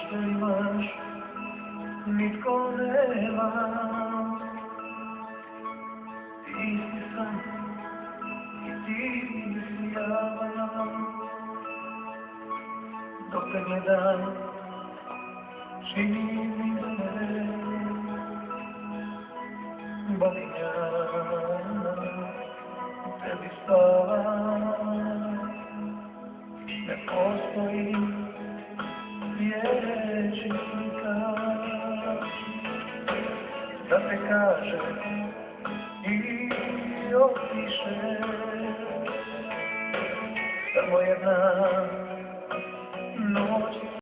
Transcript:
što imaš, nitko nema. Ti si san i ti si ja. Dok te gledam, čini mi se, badim ja tebi stava. Ne postoji riječi da te kaže i opiše. Samo jedna